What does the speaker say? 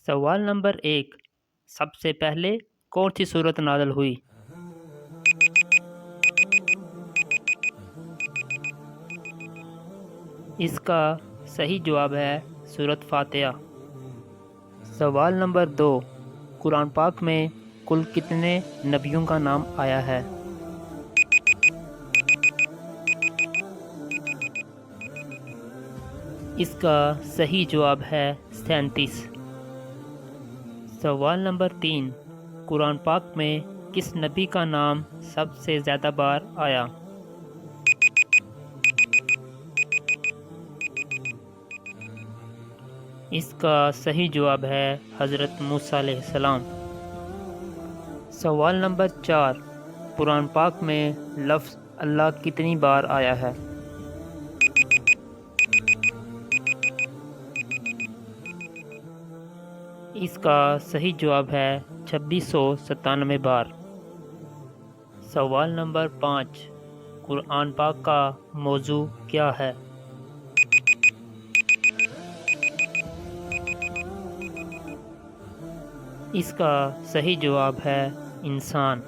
سوال نمبر 1، سب سے پہلے کون سی صورت نازل ہوئی؟ اس کا صحیح جواب ہے سورۃ فاتحہ۔ سوال نمبر 2، قرآن پاک میں کل کتنے نبیوں کا نام آیا ہے؟ اس کا صحیح جواب ہے 37۔ سوال نمبر 3، قرآن پاک میں کس نبی کا نام سب سے زیادہ بار آیا؟ اس کا صحیح جواب ہے حضرت موسیٰ علیہ السلام۔ سوال نمبر 4، قرآن پاک میں لفظ اللہ کتنی بار آیا ہے؟ اس کا صحیح جواب ہے 2697 بار۔ سوال نمبر 5، قرآن پاک کا موضوع کیا ہے؟ اس کا صحیح جواب ہے انسان۔